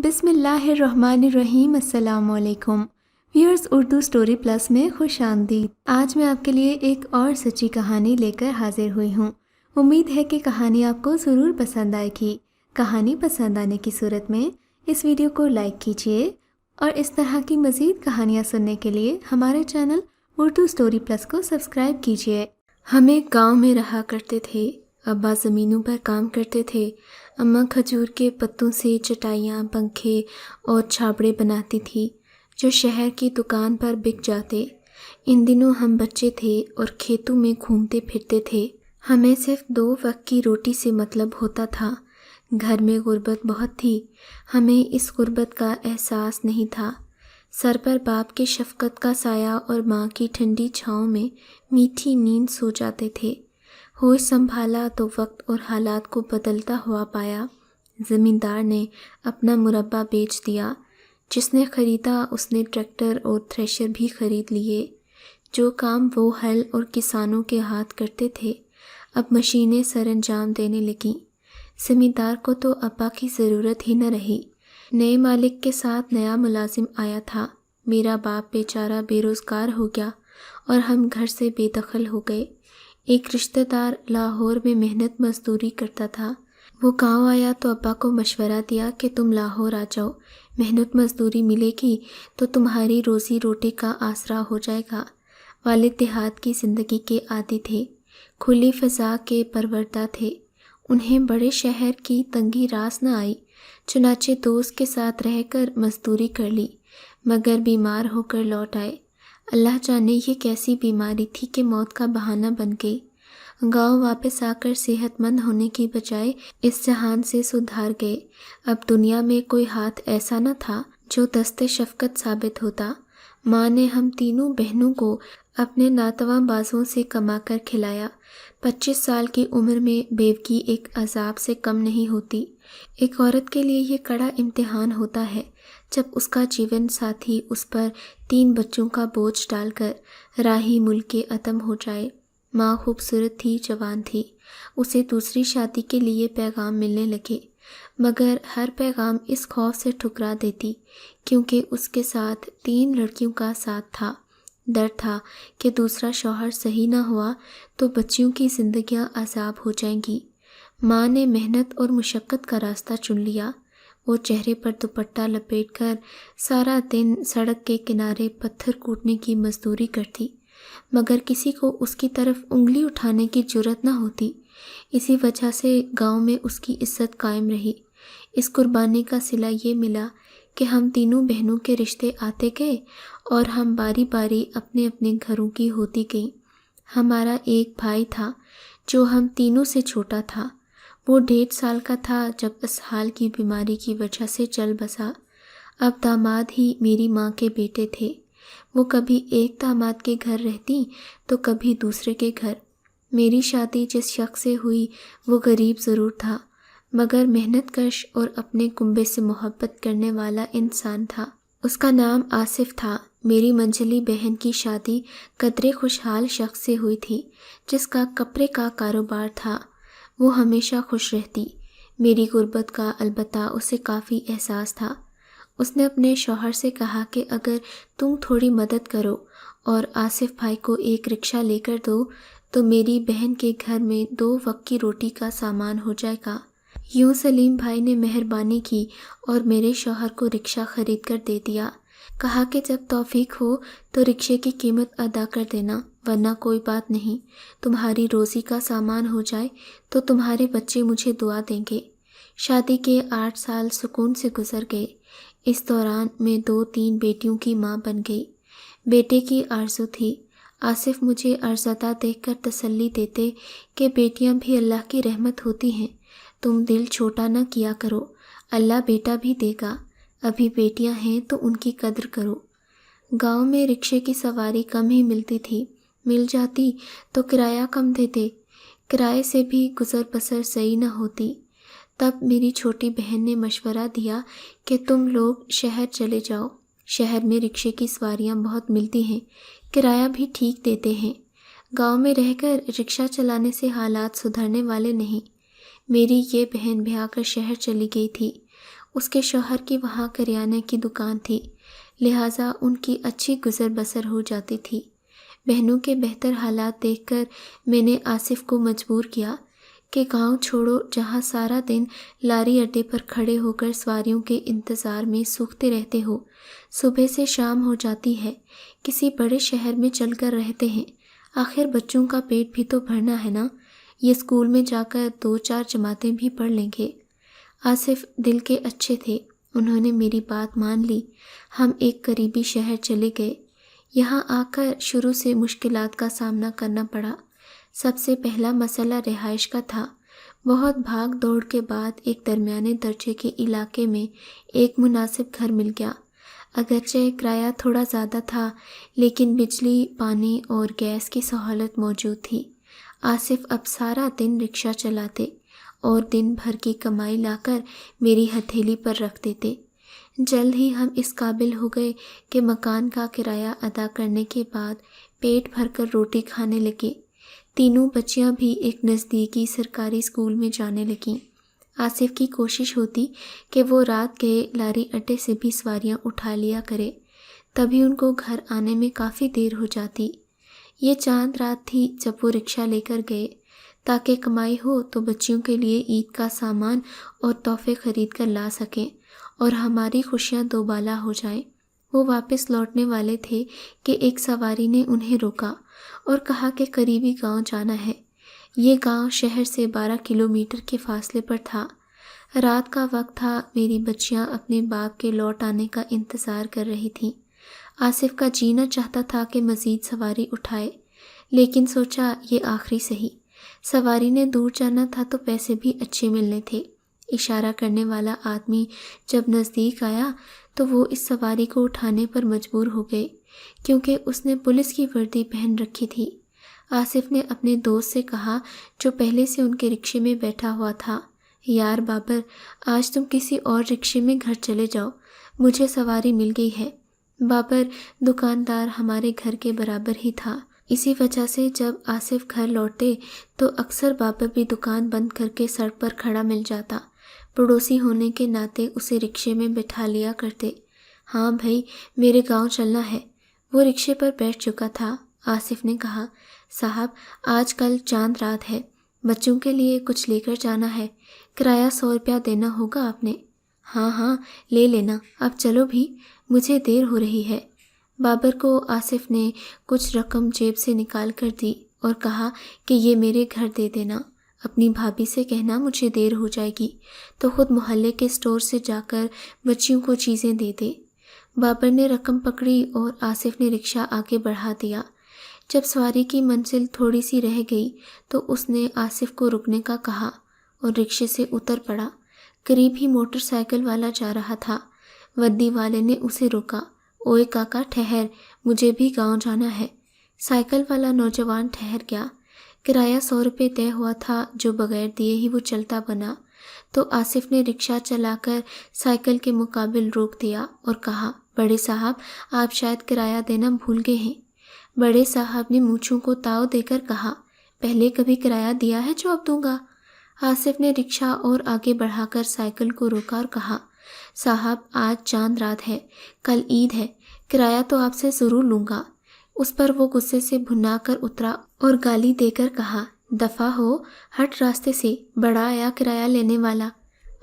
بسم اللہ الرحمن الرحیم۔ السلام علیکم ویورز، اردو سٹوری پلس میں خوش آمدید۔ آج میں آپ کے لیے ایک اور سچی کہانی لے کر حاضر ہوئی ہوں۔ امید ہے کہ کہانی آپ کو ضرور پسند آئے گی۔ کہانی پسند آنے کی صورت میں اس ویڈیو کو لائک کیجیے اور اس طرح کی مزید کہانیاں سننے کے لیے ہمارے چینل اردو سٹوری پلس کو سبسکرائب کیجیے۔ ہم ایک گاؤں میں رہا کرتے تھے۔ ابا زمینوں پر کام کرتے تھے، اماں کھجور کے پتوں سے چٹائیاں، پنکھے اور چھابڑے بناتی تھی جو شہر کی دکان پر بک جاتے۔ ان دنوں ہم بچے تھے اور کھیتوں میں گھومتے پھرتے تھے۔ ہمیں صرف 2 وقت کی روٹی سے مطلب ہوتا تھا۔ گھر میں غربت بہت تھی، ہمیں اس غربت کا احساس نہیں تھا۔ سر پر باپ کی شفقت کا سایہ اور ماں کی ٹھنڈی چھاؤں میں میٹھی نیند سو جاتے تھے۔ ہوش سنبھالا تو وقت اور حالات کو بدلتا ہوا پایا۔ زمیندار نے اپنا مربع بیچ دیا۔ جس نے خریدا اس نے ٹریکٹر اور تھریشر بھی خرید لیے۔ جو کام وہ ہل اور کسانوں کے ہاتھ کرتے تھے، اب مشینیں سر انجام دینے لگیں۔ زمیندار کو تو ابا کی ضرورت ہی نہ رہی۔ نئے مالک کے ساتھ نیا ملازم آیا تھا۔ میرا باپ بیچارہ بے روزگار ہو گیا اور ہم گھر سے بے دخل ہو گئے۔ ایک رشتہ دار لاہور میں محنت مزدوری کرتا تھا۔ وہ گاؤں آیا تو ابا کو مشورہ دیا کہ تم لاہور آ جاؤ، محنت مزدوری ملے گی تو تمہاری روزی روٹی کا آسرا ہو جائے گا۔ والد دیہات کی زندگی کے عادی تھے، کھلی فضا کے پروردہ تھے۔ انہیں بڑے شہر کی تنگی راس نہ آئی، چنانچہ دوست کے ساتھ رہ کر مزدوری کر لی، مگر بیمار ہو کر لوٹ آئے۔ اللہ جانے یہ کیسی بیماری تھی کہ موت کا بہانہ بن گئی۔ گاؤں واپس آ کر صحت مند ہونے کی بجائے اس جہان سے سدھار گئے۔ اب دنیا میں کوئی ہاتھ ایسا نہ تھا جو دست شفقت ثابت ہوتا۔ ماں نے ہم تینوں بہنوں کو اپنے ناتواں بازوں سے کما کر کھلایا۔ 25 سال کی عمر میں بیوگی ایک عذاب سے کم نہیں ہوتی۔ ایک عورت کے لیے یہ کڑا امتحان ہوتا ہے جب اس کا جیون ساتھی اس پر 3 بچوں کا بوجھ ڈال کر راہی ملک کے عدم ہو جائے۔ ماں خوبصورت تھی، جوان تھی۔ اسے دوسری شادی کے لیے پیغام ملنے لگے، مگر ہر پیغام اس خوف سے ٹھکرا دیتی کیونکہ اس کے ساتھ 3 لڑکیوں کا ساتھ تھا۔ ڈر تھا کہ دوسرا شوہر صحیح نہ ہوا تو بچیوں کی زندگیاں عذاب ہو جائیں گی۔ ماں نے محنت اور مشقت کا راستہ چن لیا۔ وہ چہرے پر دوپٹہ لپیٹ کر سارا دن سڑک کے کنارے پتھر کوٹنے کی مزدوری کرتی، مگر کسی کو اس کی طرف انگلی اٹھانے کی جرأت نہ ہوتی۔ اسی وجہ سے گاؤں میں اس کی عزت قائم رہی۔ اس قربانی کا صلہ یہ ملا کہ ہم تینوں بہنوں کے رشتے آتے گئے اور ہم باری باری اپنے اپنے گھروں کی ہوتی گئیں۔ ہمارا ایک بھائی تھا جو ہم تینوں سے چھوٹا تھا۔ وہ 1.5 سال کا تھا جب اسہال کی بیماری کی وجہ سے چل بسا۔ اب داماد ہی میری ماں کے بیٹے تھے۔ وہ کبھی ایک داماد کے گھر رہتی تو کبھی دوسرے کے گھر۔ میری شادی جس شخص سے ہوئی وہ غریب ضرور تھا، مگر محنت کش اور اپنے کنبے سے محبت کرنے والا انسان تھا۔ اس کا نام آصف تھا۔ میری منجلی بہن کی شادی قدرے خوشحال شخص سے ہوئی تھی جس کا کپڑے کا کاروبار تھا۔ وہ ہمیشہ خوش رہتی۔ میری غربت کا البتہ اسے کافی احساس تھا۔ اس نے اپنے شوہر سے کہا کہ اگر تم تھوڑی مدد کرو اور آصف بھائی کو ایک رکشہ لے کر دو تو میری بہن کے گھر میں 2 وقت کی روٹی کا سامان ہو جائے گا۔ یوں سلیم بھائی نے مہربانی کی اور میرے شوہر کو رکشہ خرید کر دے دیا۔ کہا کہ جب توفیق ہو تو رکشے کی قیمت ادا کر دینا، ورنہ کوئی بات نہیں، تمہاری روزی کا سامان ہو جائے تو تمہارے بچے مجھے دعا دیں گے۔ شادی کے 8 سال سکون سے گزر گئے۔ اس دوران میں 2-3 بیٹیوں کی ماں بن گئی۔ بیٹے کی آرزو تھی۔ آصف مجھے ارزدہ دیکھ کر تسلی دیتے کہ بیٹیاں بھی اللہ کی رحمت ہوتی ہیں، تم دل چھوٹا نہ کیا کرو، اللہ بیٹا بھی دے گا، ابھی بیٹیاں ہیں تو ان کی قدر کرو۔ گاؤں میں رکشے کی سواری کم ہی ملتی تھی، مل جاتی تو کرایہ کم دیتے، کرائے سے بھی گزر بسر صحیح نہ ہوتی۔ تب میری چھوٹی بہن نے مشورہ دیا کہ تم لوگ شہر چلے جاؤ، شہر میں رکشے کی سواریاں بہت ملتی ہیں، کرایہ بھی ٹھیک دیتے ہیں۔ گاؤں میں رہ کر رکشہ چلانے سے حالات سدھرنے والے نہیں۔ میری یہ بہن بیاہ کر شہر چلی گئی تھی۔ اس کے شوہر کی وہاں کریانے کی دکان تھی، لہٰذا ان کی اچھی گزر بسر ہو جاتی تھی۔ بہنوں کے بہتر حالات دیکھ کر میں نے آصف کو مجبور کیا کہ گاؤں چھوڑو جہاں سارا دن لاری اڈے پر کھڑے ہو کر سواریوں کے انتظار میں سوکھتے رہتے ہو، صبح سے شام ہو جاتی ہے، کسی بڑے شہر میں چل کر رہتے ہیں، آخر بچوں کا پیٹ بھی تو بھرنا ہے نا، یہ اسکول میں جا کر 2-4 جماعتیں بھی پڑھ لیں گے۔ آصف دل کے اچھے تھے، انہوں نے میری بات مان لی۔ ہم ایک قریبی شہر چلے گئے۔ یہاں آ کر شروع سے مشکلات کا سامنا کرنا پڑا۔ سب سے پہلا مسئلہ رہائش کا تھا۔ بہت بھاگ دوڑ کے بعد ایک درمیانے درجے کے علاقے میں ایک مناسب گھر مل گیا۔ اگرچہ کرایہ تھوڑا زیادہ تھا، لیکن بجلی، پانی اور گیس کی سہولت موجود تھی۔ آصف اب سارا دن رکشہ چلاتے اور دن بھر کی کمائی لا کر میری ہتھیلی پر رکھ دیتے۔ جلد ہی ہم اس قابل ہو گئے کہ مکان کا کرایہ ادا کرنے کے بعد پیٹ بھر کر روٹی کھانے لگے۔ تینوں بچیاں بھی ایک نزدیکی سرکاری اسکول میں جانے لگیں۔ آصف کی کوشش ہوتی کہ وہ رات کے لاری اڈے سے بھی سواریاں اٹھا لیا کرے، تبھی ان کو گھر آنے میں کافی دیر ہو جاتی۔ یہ چاند رات تھی جب وہ رکشہ لے کر گئے، تاکہ کمائی ہو تو بچیوں کے لیے عید کا سامان اور تحفے خرید کر لا سکیں اور ہماری خوشیاں دوبالا ہو جائیں۔ وہ واپس لوٹنے والے تھے کہ ایک سواری نے انہیں روکا اور کہا کہ قریبی گاؤں جانا ہے۔ یہ گاؤں شہر سے 12 کلومیٹر کے فاصلے پر تھا۔ رات کا وقت تھا، میری بچیاں اپنے باپ کے لوٹ آنے کا انتظار کر رہی تھیں۔ آصف کا جی نہ چاہتا تھا کہ مزید سواری اٹھائے، لیکن سوچا یہ آخری سہی۔ سواری نے دور جانا تھا تو پیسے بھی اچھے ملنے تھے۔ اشارہ کرنے والا آدمی جب نزدیک آیا تو وہ اس سواری کو اٹھانے پر مجبور ہو گئے، کیونکہ اس نے پولیس کی وردی پہن رکھی تھی۔ آصف نے اپنے دوست سے کہا جو پہلے سے ان کے رکشے میں بیٹھا ہوا تھا، یار بابر، آج تم کسی اور رکشے میں گھر چلے جاؤ، مجھے سواری مل گئی ہے۔ بابر دکاندار ہمارے گھر کے برابر ہی تھا، اسی وجہ سے جب آصف گھر لوٹے تو اکثر بابر بھی دکان بند کر کے سڑک پر کھڑا مل جاتا۔ پڑوسی ہونے کے ناطے اسے رکشے میں بٹھا لیا کرتے۔ ہاں بھائی، میرے گاؤں چلنا ہے۔ وہ رکشے پر بیٹھ چکا تھا۔ آصف نے کہا، صاحب آج کل چاند رات ہے، بچوں کے لیے کچھ لے کر جانا ہے، کرایہ 100 روپیہ دینا ہوگا آپ نے۔ ہاں ہاں لے لینا، اب چلو بھی، مجھے دیر ہو رہی ہے۔ بابر کو آصف نے کچھ رقم جیب سے نکال کر دی اور کہا کہ یہ میرے گھر دے دینا، اپنی بھابھی سے کہنا مجھے دیر ہو جائے گی تو خود محلے کے اسٹور سے جا کر بچیوں کو چیزیں دے دے۔ بابر نے رقم پکڑی اور آصف نے رکشہ آگے بڑھا دیا۔ جب سواری کی منزل تھوڑی سی رہ گئی تو اس نے آصف کو رکنے کا کہا اور رکشے سے اتر پڑا۔ قریب ہی موٹر سائیکل والا جا رہا تھا۔ ودی والے نے اسے روکا، اوئے کاکا ٹھہر، مجھے بھی گاؤں جانا ہے۔ سائیکل والا نوجوان ٹھہر گیا۔ کرایہ 100 روپے طے ہوا تھا جو بغیر دیے ہی وہ چلتا بنا، تو آصف نے رکشہ چلا کر سائیکل کے مقابل روک دیا اور کہا، بڑے صاحب آپ شاید کرایہ دینا بھول گئے ہیں۔ بڑے صاحب نے مونچھوں کو تاؤ دے کر کہا، پہلے کبھی کرایہ دیا ہے جو اب دوں گا؟ آصف نے رکشہ اور آگے بڑھا کر سائیکل کو روکا اور کہا، صاحب آج چاند رات ہے، کل عید ہے، کرایہ تو آپ سے ضرور لوں گا۔ اس پر وہ غصے سے بھنا کر اترا اور گالی دے کر کہا، دفع ہو، ہٹ راستے سے، بڑا آیا کرایہ لینے والا۔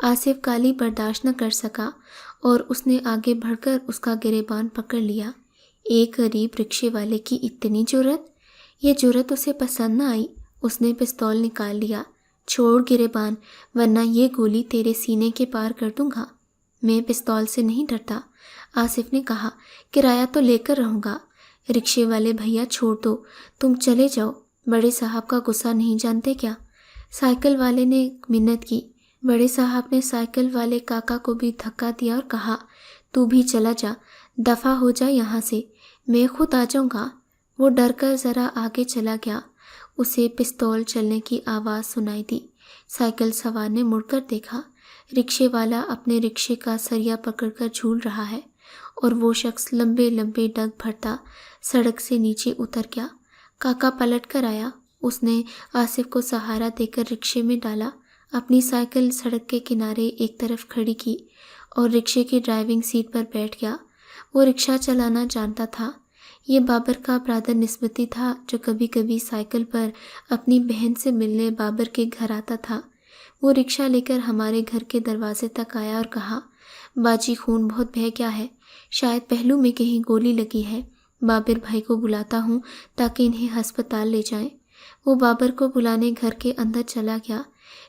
آصف گالی برداشت نہ کر سکا اور اس نے آگے بڑھ کر اس کا گریبان پکڑ لیا۔ ایک غریب رکشے والے کی اتنی جرأت! یہ جرأت اسے پسند نہ آئی۔ اس نے پستول نکال لیا۔ چھوڑ گریبان، ورنہ یہ گولی تیرے سینے کے پار کر دوں گا۔ میں پستول سے نہیں ڈرتا، آصف نے کہا، کرایہ تو لے کر رہوں گا۔ رکشے والے بھیا چھوڑ دو، تم چلے جاؤ، بڑے صاحب کا غصہ نہیں جانتے کیا؟ سائیکل والے نے منت کی۔ بڑے صاحب نے سائیکل والے کاکا کو بھی دھکا دیا اور کہا، تو بھی چلا جا، دفع ہو جا یہاں سے، میں خود آ جاؤں گا۔ وہ ڈر کر ذرا آگے چلا گیا۔ اسے پستول چلنے کی آواز سنائی دی۔ سائیکل سوار نے مڑ کر دیکھا، رکشے والا اپنے رکشے کا سریا پکڑ کر جھول رہا ہے اور وہ شخص لمبے لمبے ڈگ بھرتا سڑک سے نیچے اتر گیا۔ کاکا پلٹ کر آیا۔ اس نے آصف کو سہارا دے کر رکشے میں ڈالا، اپنی سائیکل سڑک کے کنارے ایک طرف کھڑی کی اور رکشے کی ڈرائیونگ سیٹ پر بیٹھ گیا۔ وہ رکشہ چلانا جانتا تھا۔ یہ بابر کا برادر نسبتی تھا جو کبھی کبھی سائیکل پر اپنی بہن سے ملنے بابر کے گھر آتا تھا۔ وہ رکشہ لے کر ہمارے گھر کے دروازے تک آیا اور کہا، باجی خون بہت بہہ گیا ہے، شاید پہلو میں کہیں گولی لگی ہے، بابر بھائی کو بلاتا ہوں تاکہ انہیں ہسپتال لے جائیں۔ وہ بابر کو بلانے گھر کے اندر چلا گیا،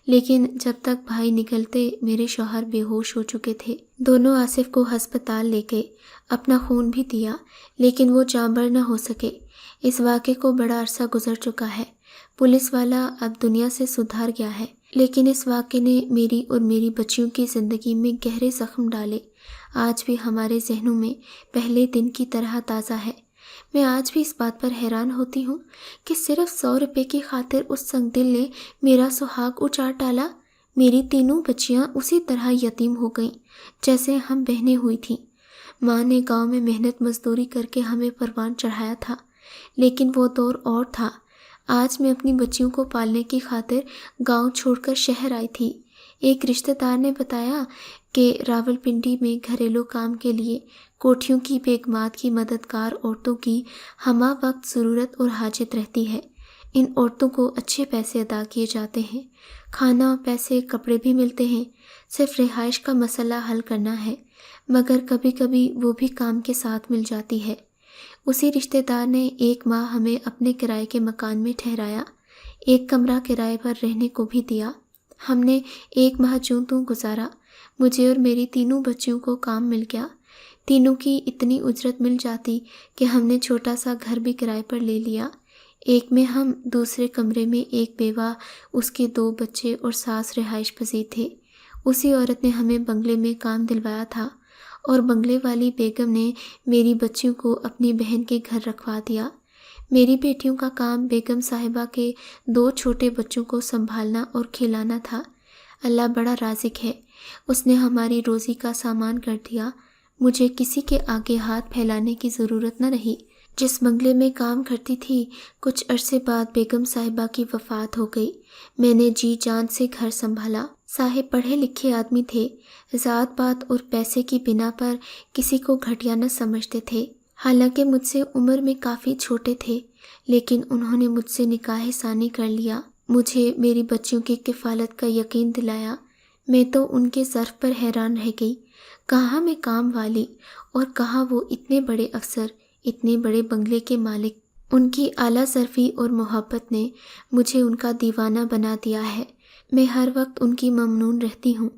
لیکن جب تک بھائی نکلتے میرے شوہر بے ہوش ہو چکے تھے۔ دونوں آصف کو ہسپتال لے گئے، اپنا خون بھی دیا، لیکن وہ جانبر نہ ہو سکے۔ اس واقعے کو بڑا عرصہ گزر چکا ہے۔ پولیس والا اب دنیا سے سدھار گیا ہے، لیکن اس واقعے نے میری اور میری بچیوں کی زندگی میں گہرے زخم ڈالے۔ آج بھی ہمارے ذہنوں میں پہلے دن کی طرح تازہ ہے۔ میں آج بھی اس بات پر حیران ہوتی ہوں کہ صرف 100 روپے کی خاطر اس سنگ دل نے میرا سہاگ اجاڑ ڈالا۔ میری تینوں بچیاں اسی طرح یتیم ہو گئیں جیسے ہم بہنیں ہوئی تھیں۔ ماں نے گاؤں میں محنت مزدوری کر کے ہمیں پروان چڑھایا تھا، لیکن وہ دور اور تھا۔ آج میں اپنی بچیوں کو پالنے کی خاطر گاؤں چھوڑ کر شہر آئی تھی۔ ایک رشتہ دار نے بتایا کہ راولپنڈی میں گھریلو کام کے لیے کوٹھیوں کی بیگمات کی مددگار عورتوں کی ہمہ وقت ضرورت اور حاجت رہتی ہے۔ ان عورتوں کو اچھے پیسے ادا کیے جاتے ہیں، کھانا، پیسے، کپڑے بھی ملتے ہیں۔ صرف رہائش کا مسئلہ حل کرنا ہے، مگر کبھی کبھی وہ بھی کام کے ساتھ مل جاتی ہے۔ اسی رشتہ دار نے 1 ماہ ہمیں اپنے کرائے کے مکان میں ٹھہرایا، 1 کمرہ کرائے پر رہنے کو بھی دیا۔ ہم نے 1 ماہ یوں تو گزارا۔ مجھے اور میری تینوں بچیوں کو کام مل گیا۔ تینوں کی اتنی اجرت مل جاتی کہ ہم نے چھوٹا سا گھر بھی کرائے پر لے لیا۔ ایک میں ہم، دوسرے کمرے میں ایک بیوہ، اس کے 2 بچے اور ساس رہائش پذیر تھے۔ اسی عورت نے ہمیں بنگلے میں کام دلوایا تھا، اور بنگلے والی بیگم نے میری بچیوں کو اپنی بہن کے گھر رکھوا دیا۔ میری بیٹیوں کا کام بیگم صاحبہ کے 2 چھوٹے بچوں کو سنبھالنا اور کھلانا تھا۔ اللہ بڑا رازق ہے، اس نے ہماری روزی کا سامان کر دیا۔ مجھے کسی کے آگے ہاتھ پھیلانے کی ضرورت نہ رہی۔ جس بنگلے میں کام کرتی تھی، کچھ عرصے بعد بیگم صاحبہ کی وفات ہو گئی۔ میں نے جی جان سے گھر سنبھالا۔ صاحب پڑھے لکھے آدمی تھے، ذات پات اور پیسے کی بنا پر کسی کو گھٹیا نہ سمجھتے تھے۔ حالانکہ مجھ سے عمر میں کافی چھوٹے تھے، لیکن انہوں نے مجھ سے نکاح ثانی کر لیا، مجھے میری بچیوں کی کفالت کا یقین دلایا۔ میں تو ان کے ظرف پر حیران رہ گئی، کہاں میں کام والی اور کہاں وہ اتنے بڑے افسر، اتنے بڑے بنگلے کے مالک۔ ان کی اعلیٰ ظرفی اور محبت نے مجھے ان کا دیوانہ بنا دیا ہے۔ میں ہر وقت ان کی ممنون رہتی ہوں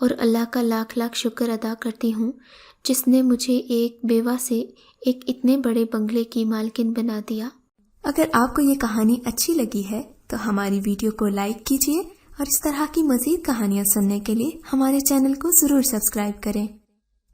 اور اللہ کا لاکھ لاکھ شکر ادا کرتی ہوں جس نے مجھے ایک بیوہ سے ایک اتنے بڑے بنگلے کی مالکن بنا دیا۔ اگر آپ کو یہ کہانی اچھی لگی ہے تو ہماری ویڈیو کو لائک کیجیے، اور اس طرح کی مزید کہانیاں سننے کے لیے ہمارے چینل کو ضرور سبسکرائب کریں۔